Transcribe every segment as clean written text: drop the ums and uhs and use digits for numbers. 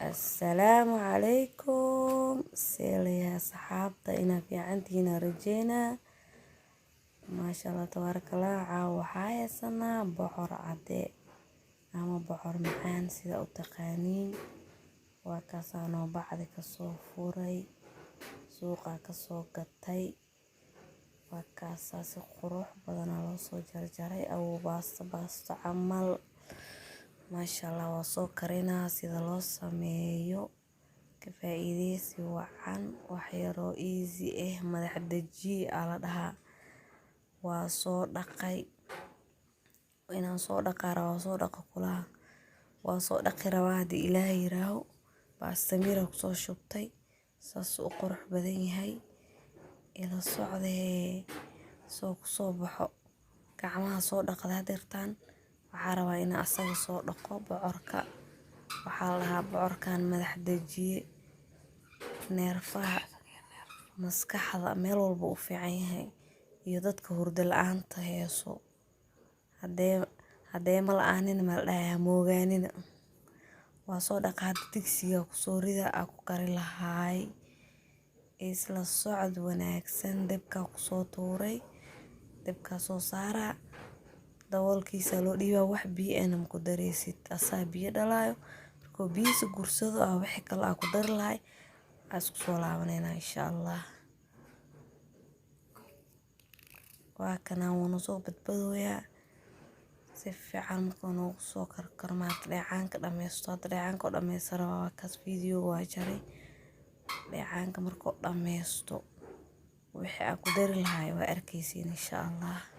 السلام عليكم سيليا صحابتا إنا في عنتينا رجينا ما شاء الله تبارك الله عاو حايسنا بحر عدي أما بحر معان سيدا أتقانين وكاسانو بعد كسو فوري سوقا كسو قطي وكاساسي قروح بدنا لوسو جرجري أو باست عمل ما شاء الله وصو كرينا سيدا لو سميو كفايديسي وعن وحيرو ايزي مدح دجي على دها وصو دقاي وإنا صو دقارا وصو دقا كلها وصو دقي روادي إلهي راهو باستميرا كسو شبتي ساسو قرح بدني هاي إلى الصعده سو كسو بحو كعمها صو دقا ديرتان waxaa rabaa in asaga soo dhaqo bocorka waxaa lahaa bocorkan madax dajiye neerfaha maskaxda meel walba u fiican yahay iyo dadka hurdo la'aanta heeso hadee ma la'aanin ma dhahay moogaanina waa soo dhaqaa digsiga ku soo rida ku kari lahaay isla socod wanaagsan dabka ku soo tuuray dabka soo saara daboolkiisa loo dhiibaa wax biyo ah ku dareysid asaa biyo dhalaayo markuu biyihiisa gursado wixii kale ku dar lahay isku soo laabanayna insha Allah waa kana wuu soo badbadooyaa si fiican markuu noogu soo karkarmaad dheecaanka dhameysto dheecaanka dhameysaro waa kaas video waa jaray dheecaanka markuu dhameysto wixii ku dari lahay waa arkaysiin insha Allah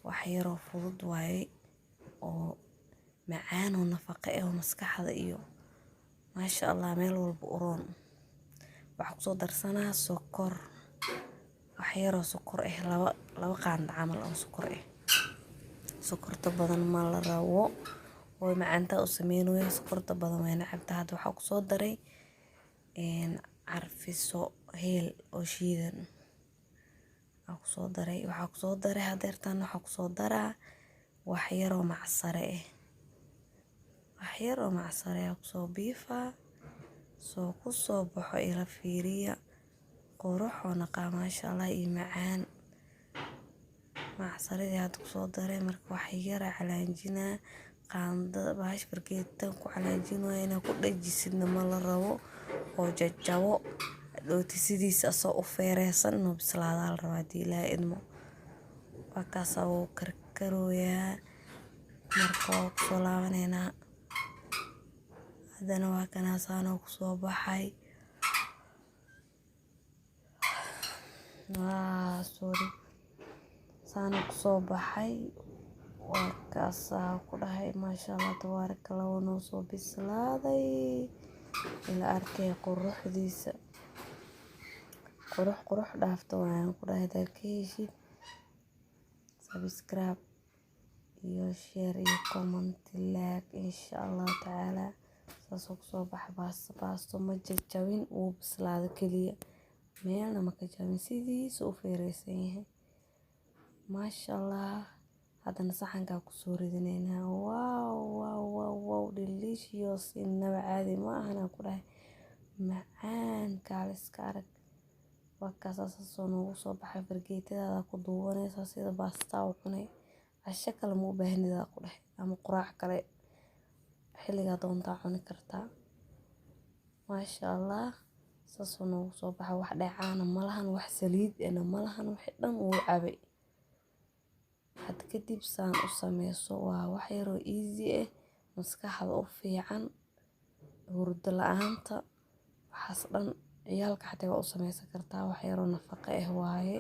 waxyaro fudud waaye oo macaan oo nafaqo ah oo maskaxda iyo ma sha Allah meel walba u roon waxa ku soo darsanaa sokor waxyaro sokor ah laba qaando camal oo sokor ah sokorta badan ma la rabo oo macaanta u sameeyay sokorta badan way nacabta hadda waxa ku soo daray carfiso heel oo shiidan ku daray waxa ku soo daray hadeertan waxa ku soo daraa waxyaro macsare ku soo biifa soo ku soo baxo ila fiiriya quruxo naqa ma sha Allah iyo macaan macsaradii had ku soo daray marka waxyaro calaanjina qaanda baash barkeetan ku calaanjino inaa ku dhajisidna ma la rabo oo jajabo dooti sidiisa soo u feereysan inuu bislaado la rabaa diilaa idmo wakaas oo karkarooyaa markoo ku soo laabanayna hadana waa kana saano ku soo baxay sorry saano ku soo baxay wakaas ku dhahay ma sha Allah tabarakallah wuu soo bislaaday ila arkay quruxdiisa qurux dhaafto waan ku dhahay dalkeeshid subscribe iyo share iyo comment like insha Allah taala soo ku soo baasto ma jajabin uu bislaado kaliya meelna ma ka jabin sidiisa u feereysan yahay ma sha Allah hadana saxanka ku soo ridinayna wow delicious inaba caadi ma ahna ku dhahay macaan kaaliska arag wakaas soo noogu soo baxay fargeetada ku duubanaysa sida baasta u cunay asha kale ma u baahnida ku dhahay ama quraac kale xilliga doonta cuni kartaa ma sha Allah soo noogu soo baxay wax dheecaan malahan wax saliid malahan wax dhan uu cabay had kadib saan u sameyso waa wax yaro easy ah maskaxda u fiican hurdo la'aanta waxaas dhan ciyaalka xataa waa u sameysan kartaa wax yaro nafaqo ah waaye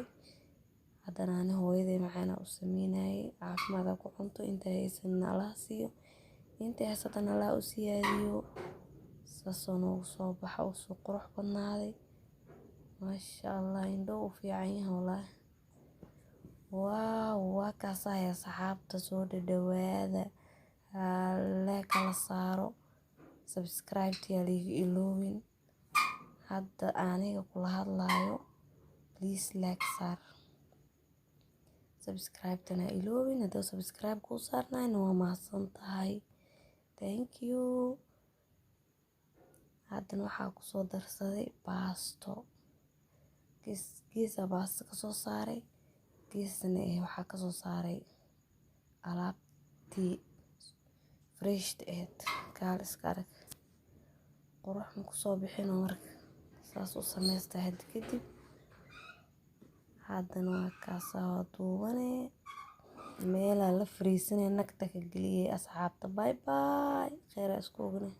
hadana ani hooyaday macaan u sameynay caafimaad ku cunto inta haysan Allah siiyo inta haysatan Allah u siyaadiyo soo noogu soo baxa oo soo qurux badnaaday ma sha Allah indho u fiican yahay wallahi waa kaas ayaa saxaabta soo dhawaada la kala saaro subscribe tii liiga iloowin hadda aniga kula hadlaayo please like saar subscribe tana iloowin hadda subscribe ku saarnayna waa mahadsan tahay thank you haddana waxaa kusoo darsaday baasto. geesa baasto kasoo saaray, geesna waxaa kasoo saaray alaabtii freshta ahayd. kaal iska arag qurux ma kusoo bixino marka saas u samaysta hadda kadib. haddana waa kaasaa duubanee meelaa la fariisanay nagta ka geliyay asxaabta. Bye bye, khayr isku ognay.